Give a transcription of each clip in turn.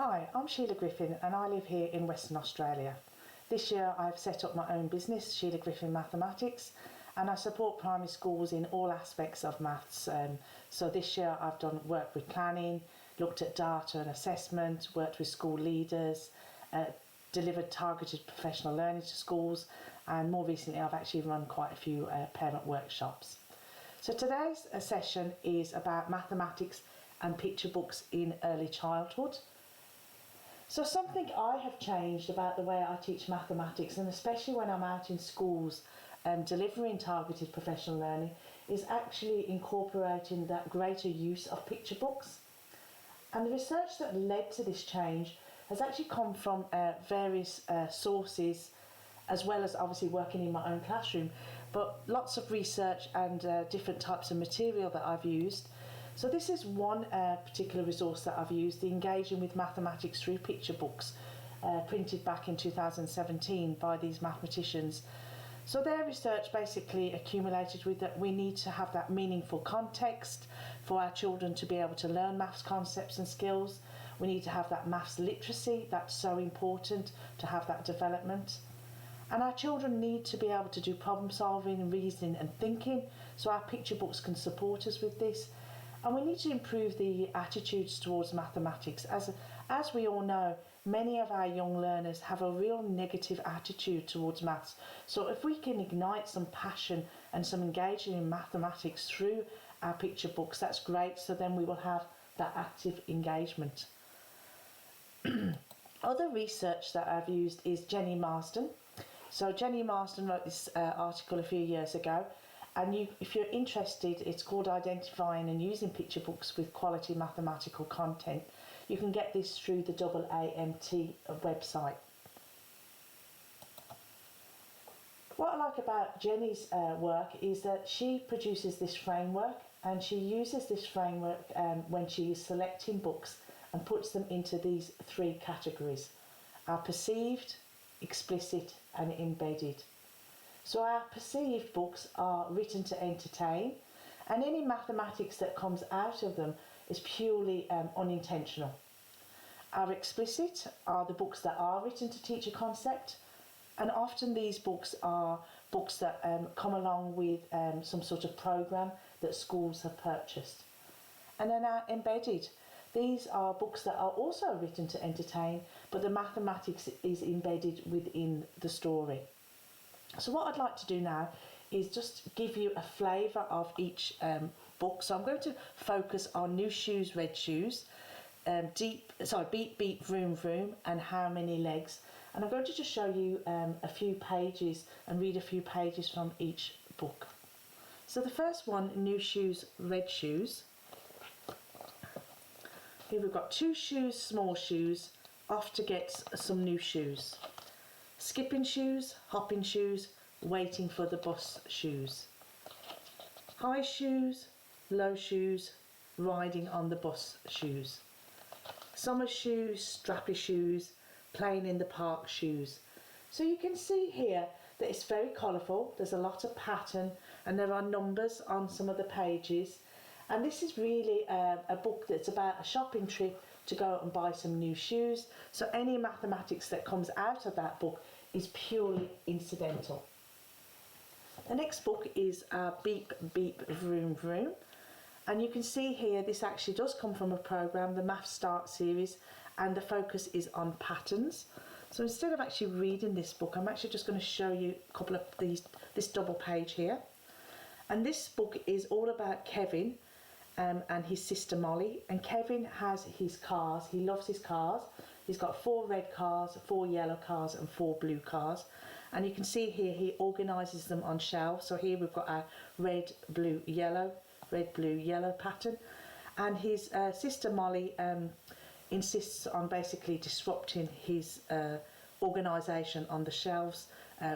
Hi, I'm Sheila Griffin and I live here in Western Australia. This year I've set up my own business, Sheila Griffin Mathematics, and I support primary schools in all aspects of maths. So this year I've done work with planning, looked at data and assessment, worked with school leaders, delivered targeted professional learning to schools, and more recently I've actually run quite a few parent workshops. So today's session is about mathematics and picture books in early childhood. So something I have changed about the way I teach mathematics, and especially when I'm out in schools delivering targeted professional learning, is actually incorporating that greater use of picture books. And the research that led to this change has actually come from various sources, as well as obviously working in my own classroom, but lots of research and different types of material that I've used. So this is one particular resource that I've used, the Engaging with Mathematics Through Picture Books, printed back in 2017 by these mathematicians. So their research basically accumulated with that we need to have that meaningful context for our children to be able to learn maths concepts and skills. We need to have that maths literacy, that's so important to have that development. And our children need to be able to do problem solving, reasoning and thinking, so our picture books can support us with this. And we need to improve the attitudes towards mathematics. As we all know, many of our young learners have a real negative attitude towards maths. So if we can ignite some passion and some engagement in mathematics through our picture books, that's great. So then we will have that active engagement. Other research that I've used is Jenny Marsden. So Jenny Marsden wrote this article a few years ago. And if you're interested, it's called Identifying and Using Picture Books with Quality Mathematical Content. You can get this through the AAMT website. What I like about Jenny's work is that she produces this framework, and she uses this framework when she is selecting books and puts them into these three categories: perceived, explicit and embedded. So our perceived books are written to entertain, and any mathematics that comes out of them is purely unintentional. Our explicit are the books that are written to teach a concept, and often these books are books that come along with some sort of program that schools have purchased. And then our embedded, these are books that are also written to entertain, but the mathematics is embedded within the story. So what I'd like to do now is just give you a flavour of each book. So I'm going to focus on New Shoes, Red Shoes, Beep Beep Vroom Vroom and How Many Legs. And I'm going to just show you a few pages and read a few pages from each book. So the first one, New Shoes, Red Shoes. Here we've got two shoes, small shoes, off to get some new shoes. Skipping shoes, hopping shoes, waiting for the bus shoes. High shoes, low shoes, riding on the bus shoes. Summer shoes, strappy shoes, playing in the park shoes. So you can see here that it's very colourful, there's a lot of pattern, and there are numbers on some of the pages. And this is really a book that's about a shopping trip to go and buy some new shoes. So any mathematics that comes out of that book is purely incidental. The next book is Beep Beep Vroom Vroom. And you can see here this actually does come from a programme, the Math Start series, and the focus is on patterns. So instead of actually reading this book, I'm actually just going to show you a couple of this double page here. And this book is all about Kevin and his sister Molly. And Kevin has his cars, he loves his cars. He's got 4 red cars, 4 yellow cars and 4 blue cars. And you can see here he organises them on shelves. So here we've got our red, blue, yellow pattern. And his sister Molly insists on basically disrupting his organisation on the shelves,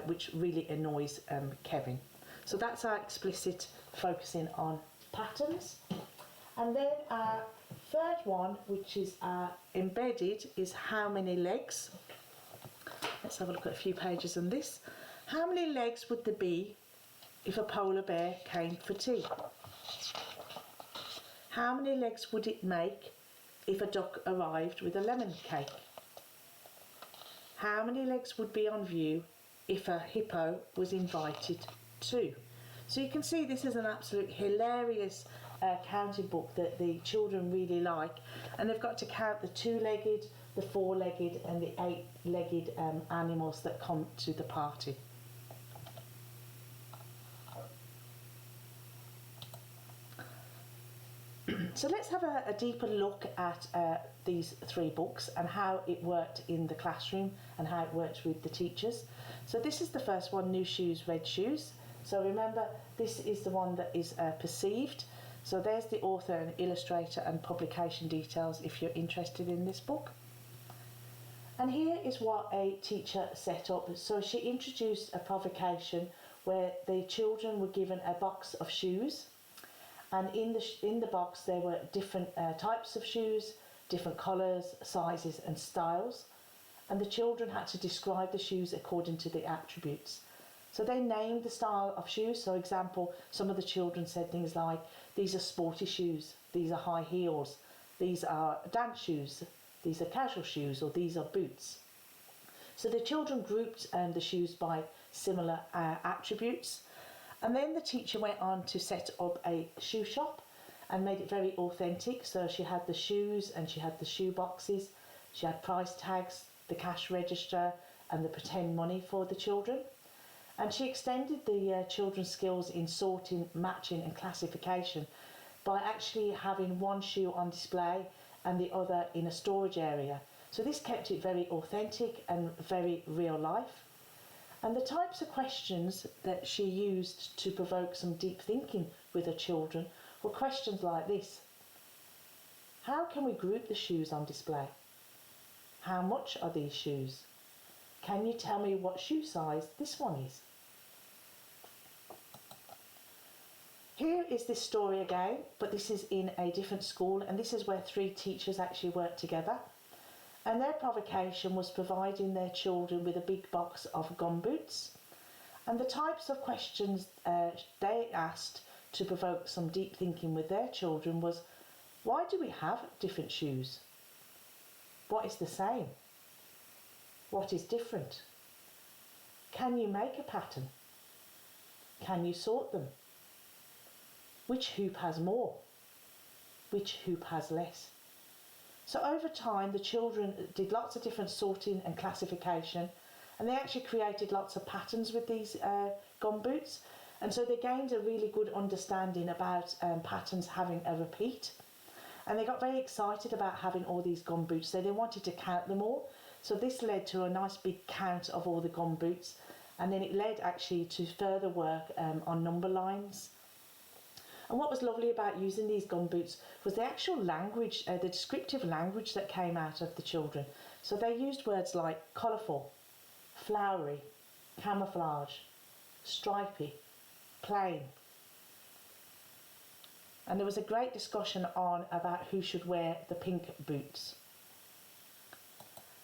which really annoys Kevin. So that's our explicit, focusing on patterns. And then our third one, which is our embedded, is How Many Legs. Let's have a look at a few pages on this. How many legs would there be if a polar bear came for tea? How many legs would it make if a duck arrived with a lemon cake? How many legs would be on view if a hippo was invited too? So you can see this is an absolute hilarious counting book that the children really like, and they've got to count the two-legged, the four-legged and the eight-legged animals that come to the party. So let's have a deeper look at these three books and how it worked in the classroom and how it worked with the teachers. So this is the first one, New Shoes, Red Shoes. So remember, this is the one that is perceived. So there's the author and illustrator and publication details if you're interested in this book. And here is what a teacher set up. So she introduced a provocation where the children were given a box of shoes, and in the box there were different types of shoes, different colours, sizes and styles, and the children had to describe the shoes according to the attributes. So they named the style of shoes. So example, some of the children said things like, these are sporty shoes, these are high heels, these are dance shoes, these are casual shoes, or these are boots. So the children grouped the shoes by similar attributes. And then the teacher went on to set up a shoe shop and made it very authentic. So she had the shoes and she had the shoe boxes, she had price tags, the cash register and the pretend money for the children. And she extended the children's skills in sorting, matching and classification by actually having one shoe on display and the other in a storage area. So this kept it very authentic and very real life. And the types of questions that she used to provoke some deep thinking with her children were questions like this. How can we group the shoes on display? How much are these shoes? Can you tell me what shoe size this one is? Here is this story again, but this is in a different school, and this is where three teachers actually worked together. And their provocation was providing their children with a big box of gumboots. And the types of questions they asked to provoke some deep thinking with their children was, why do we have different shoes? What is the same? What is different? Can you make a pattern? Can you sort them? Which hoop has more? Which hoop has less? So over time, the children did lots of different sorting and classification, and they actually created lots of patterns with these gumboots. And so they gained a really good understanding about patterns having a repeat. And they got very excited about having all these gumboots, so they wanted to count them all. So this led to a nice big count of all the gumboots, and then it led actually to further work on number lines. And what was lovely about using these gumboots was the actual language, the descriptive language that came out of the children. So they used words like colourful, flowery, camouflage, stripy, plain. And there was a great discussion on about who should wear the pink boots.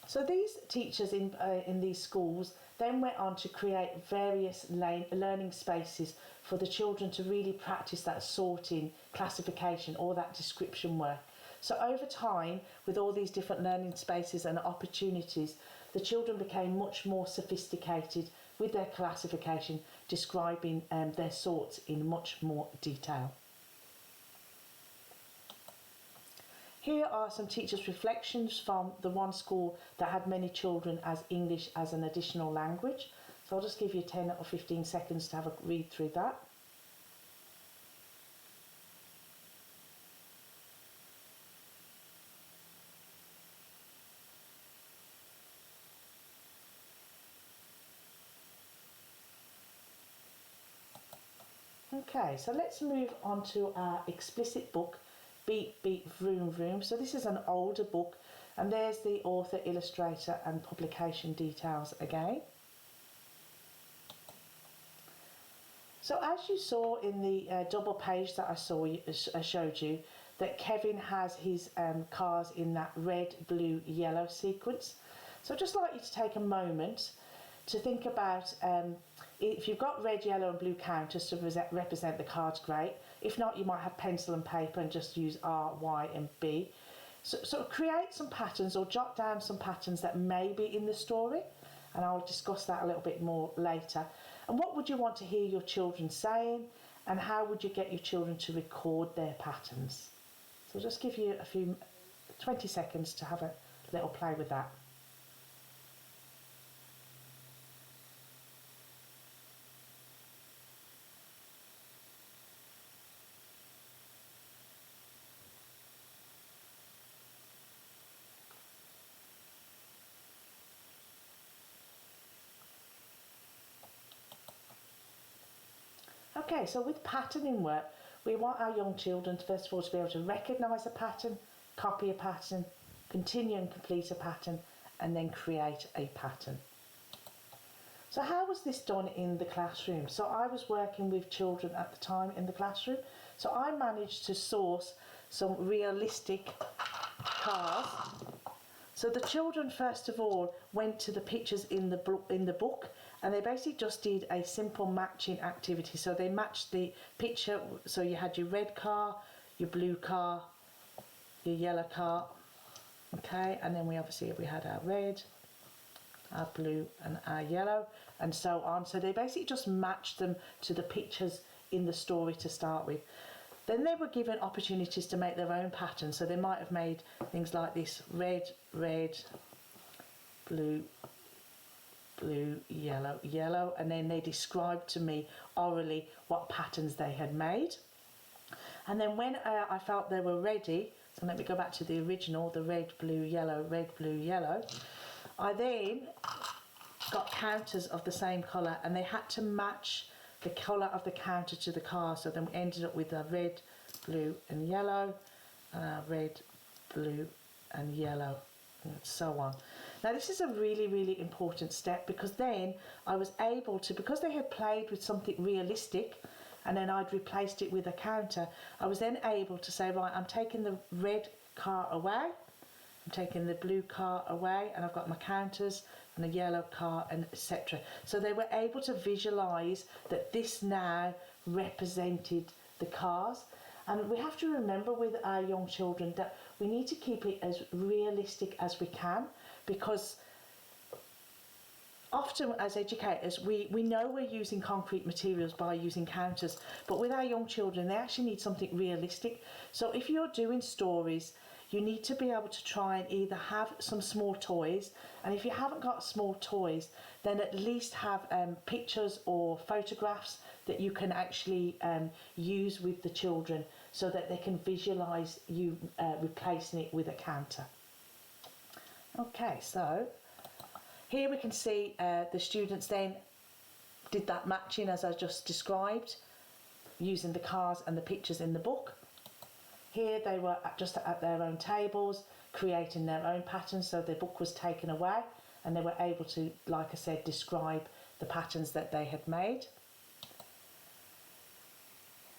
So these teachers in these schools then went on to create various learning spaces for the children to really practice that sorting, classification, all that description work. So over time, with all these different learning spaces and opportunities, the children became much more sophisticated with their classification, describing their sorts in much more detail. Here are some teachers' reflections from the one school that had many children as English as an additional language. So I'll just give you 10 or 15 seconds to have a read through that. Okay, so let's move on to our explicit book, Beat, Beat, Vroom, Vroom. So this is an older book, and there's the author, illustrator and publication details again. So as you saw in the double page that I showed you, that Kevin has his cars in that red, blue, yellow sequence. So I'd just like you to take a moment to think about if you've got red, yellow and blue counters to represent the cards, great. If not, you might have pencil and paper and just use R, Y and B. So create some patterns or jot down some patterns that may be in the story, and I'll discuss that a little bit more later. And what would you want to hear your children saying, and how would you get your children to record their patterns? So I'll just give you 20 seconds to have a little play with that. Okay, so with patterning work, we want our young children, first of all, to be able to recognise a pattern, copy a pattern, continue and complete a pattern, and then create a pattern. So how was this done in the classroom? So I was working with children at the time in the classroom. So I managed to source some realistic cars. So the children, first of all, went to the pictures in the book, and they basically just did a simple matching activity. So they matched the picture. So you had your red car, your blue car, your yellow car, okay, and then we had our red, our blue and our yellow, and so on. So they basically just matched them to the pictures in the story to start with. Then they were given opportunities to make their own patterns. So they might have made things like this: red, red, blue, blue, yellow, yellow, and then they described to me orally what patterns they had made. And then when I felt they were ready, so let me go back to the original, the red, blue, yellow, I then got counters of the same colour, and they had to match the colour of the counter to the car. So then we ended up with a red, blue and yellow, red, blue and yellow, and so on. Now this is a really, really important step, because then I was able to, because they had played with something realistic and then I'd replaced it with a counter, I was then able to say, right, I'm taking the red car away, I'm taking the blue car away, and I've got my counters and a yellow car, and etc. So they were able to visualise that this now represented the cars. And we have to remember with our young children that we need to keep it as realistic as we can, because often as educators we know we're using concrete materials by using counters, but with our young children they actually need something realistic. So if you're doing stories, you need to be able to try and either have some small toys, and if you haven't got small toys, then at least have pictures or photographs that you can actually use with the children, so that they can visualise you replacing it with a counter. Okay, so here we can see the students then did that matching as I just described, using the cars and the pictures in the book. Here they were just at their own tables, creating their own patterns, so their book was taken away and they were able to, like I said, describe the patterns that they had made.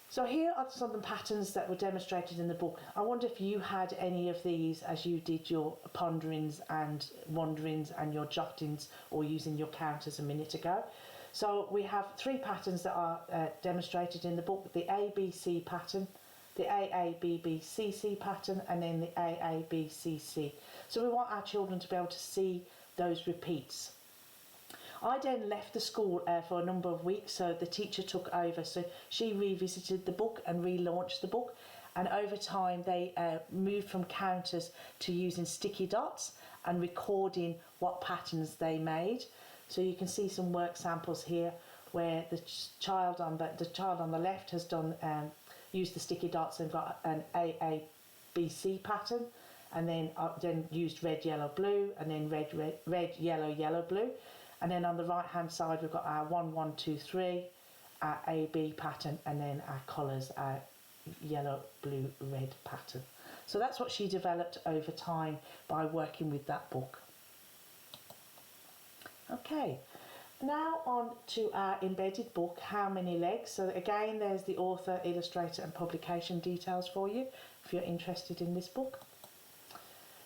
So here are some of the patterns that were demonstrated in the book. I wonder if you had any of these as you did your ponderings and wanderings and your jottings, or using your counters a minute ago. So we have 3 patterns that are demonstrated in the book: the ABC pattern, the AABBCC pattern, and then the AABCC. So we want our children to be able to see those repeats. I then left the school for a number of weeks, so the teacher took over. So she revisited the book and relaunched the book, and over time they moved from counters to using sticky dots and recording what patterns they made. So you can see some work samples here where the child on the left has done used the sticky dots and got an AABC pattern, and then used red, yellow, blue, and then red, yellow, yellow, blue. And then on the right hand side we've got our 1, 1, 2, 3, our AB pattern, and then our colours, our yellow, blue, red pattern. So that's what she developed over time by working with that book. Okay, now on to our embedded book, How Many Legs. So again, there's the author, illustrator and publication details for you if you're interested in this book.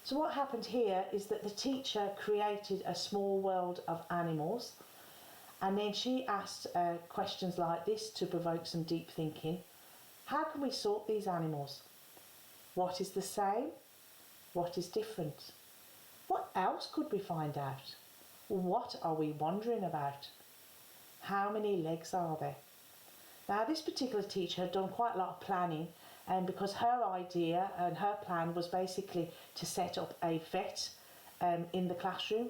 So what happened here is that the teacher created a small world of animals, and then she asked questions like this to provoke some deep thinking. How can we sort these animals? What is the same? What is different? What else could we find out? What are we wondering about? How many legs are there? Now, this particular teacher had done quite a lot of planning, and because her idea and her plan was basically to set up a vet in the classroom,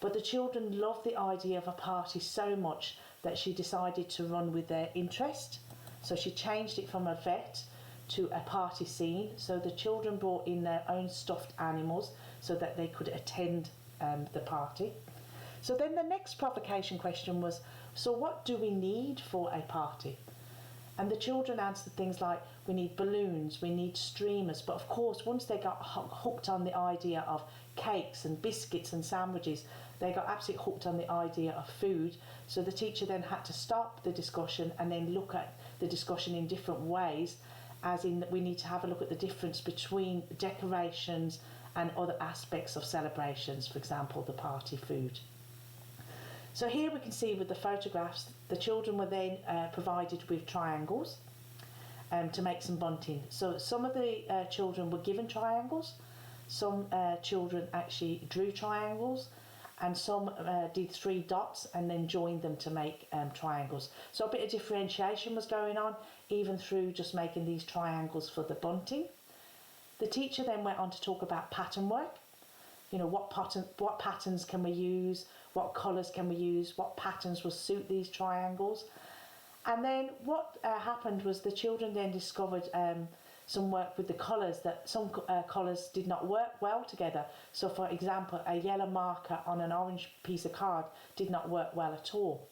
but the children loved the idea of a party so much that she decided to run with their interest. So she changed it from a vet to a party scene. So the children brought in their own stuffed animals so that they could attend the party. So then the next provocation question was, so what do we need for a party? And the children answered things like, we need balloons, we need streamers. But of course, once they got hooked on the idea of cakes and biscuits and sandwiches, they got absolutely hooked on the idea of food. So the teacher then had to stop the discussion and then look at the discussion in different ways, as in that we need to have a look at the difference between decorations and other aspects of celebrations, for example, the party food. So here we can see with the photographs, the children were then provided with triangles to make some bunting. So some of the children were given triangles, some children actually drew triangles, and some did 3 dots and then joined them to make triangles. So a bit of differentiation was going on, even through just making these triangles for the bunting. The teacher then went on to talk about pattern work. You know, what patterns can we use, what colours can we use, what patterns will suit these triangles. And then what happened was the children then discovered some work with the colours, that some colours did not work well together. So for example, a yellow marker on an orange piece of card did not work well at all.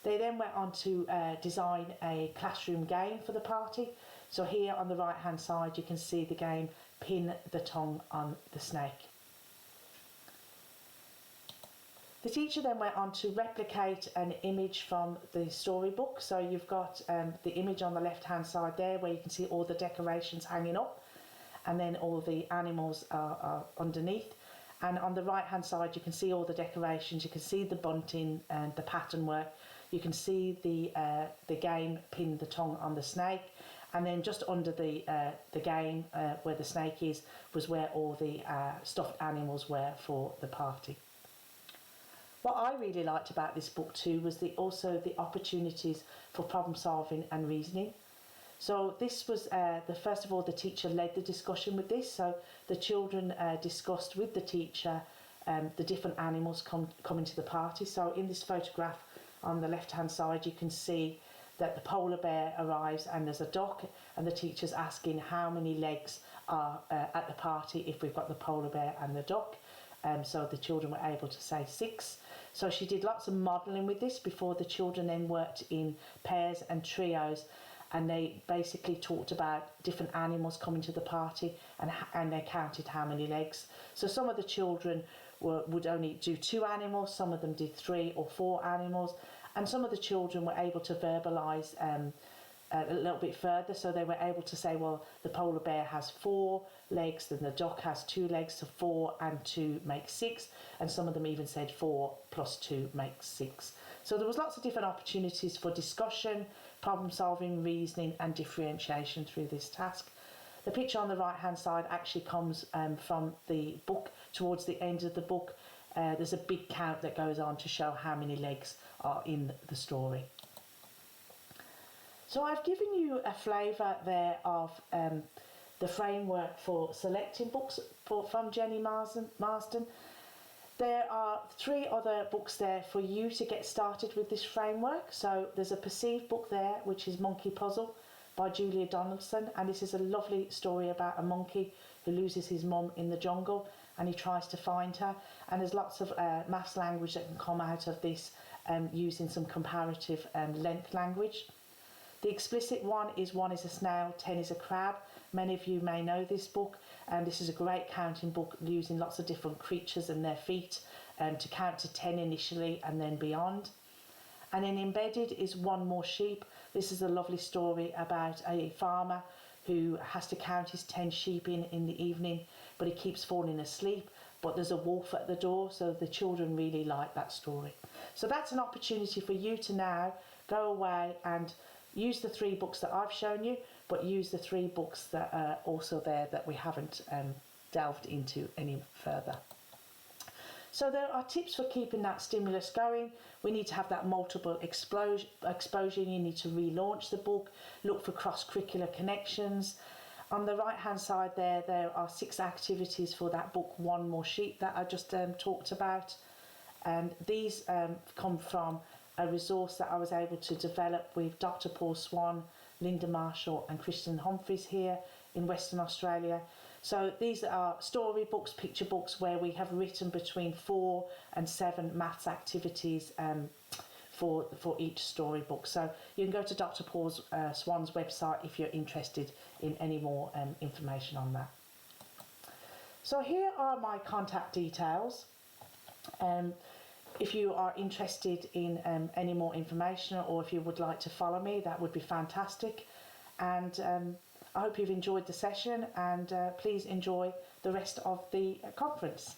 They then went on to design a classroom game for the party. So here on the right hand side you can see the game Pin the Tongue on the Snake. The teacher then went on to replicate an image from the storybook. So you've got the image on the left hand side there where you can see all the decorations hanging up, and then all the animals are underneath. And on the right hand side you can see all the decorations, you can see the bunting and the pattern work, you can see the game Pin the Tongue on the Snake, and then just under the game where the snake is was where all the stuffed animals were for the party. What I really liked about this book too was also the opportunities for problem solving and reasoning. So this was, first of all, the teacher led the discussion with this. So the children discussed with the teacher the different animals coming to the party. So in this photograph on the left hand side you can see that the polar bear arrives and there's a duck, and the teacher's asking how many legs are at the party if we've got the polar bear and the duck. So the children were able to say 6. So she did lots of modelling with this before the children then worked in pairs and trios, and they basically talked about different animals coming to the party and they counted how many legs. So some of the children would only do 2 animals, some of them did 3 or 4 animals, and some of the children were able to verbalise a little bit further. So they were able to say, well, the polar bear has 4 legs, then the duck has 2 legs, so 4 and 2 make 6, and some of them even said 4 plus 2 makes 6. So there was lots of different opportunities for discussion, problem solving, reasoning and differentiation through this task. The picture on the right hand side actually comes from the book. Towards the end of the book there's a big count that goes on to show how many legs are in the story. So I've given you a flavour there of the framework for selecting books from Jenny Marsden. There are 3 other books there for you to get started with this framework. So there's a perceived book there, which is Monkey Puzzle by Julia Donaldson, and this is a lovely story about a monkey who loses his mum in the jungle and he tries to find her, and there's lots of maths language that can come out of this using some comparative length language. The explicit one is 1 is a snail, 10 is a crab. Many of you may know this book, and this is a great counting book using lots of different creatures and their feet to count to 10 initially and then beyond. And then embedded is 1 More Sheep. This is a lovely story about a farmer who has to count his 10 sheep in the evening, but he keeps falling asleep, but there's a wolf at the door, so the children really like that story. So that's an opportunity for you to now go away and use the 3 books that I've shown you, but use the 3 books that are also there that we haven't delved into any further. So there are tips for keeping that stimulus going. We need to have that multiple exposure. You need to relaunch the book, look for cross-curricular connections. On the right-hand side there are 6 activities for that book, One More Sheep, that I just talked about. And these come from a resource that I was able to develop with Dr. Paul Swan, Linda Marshall and Christian Humphreys here in Western Australia. So these are storybooks, picture books, where we have written between 4 and 7 maths activities for each storybook. So you can go to Dr. Paul Swan's website if you're interested in any more information on that. So here are my contact details. If you are interested in any more information, or if you would like to follow me, that would be fantastic. And I hope you've enjoyed the session, and please enjoy the rest of the conference.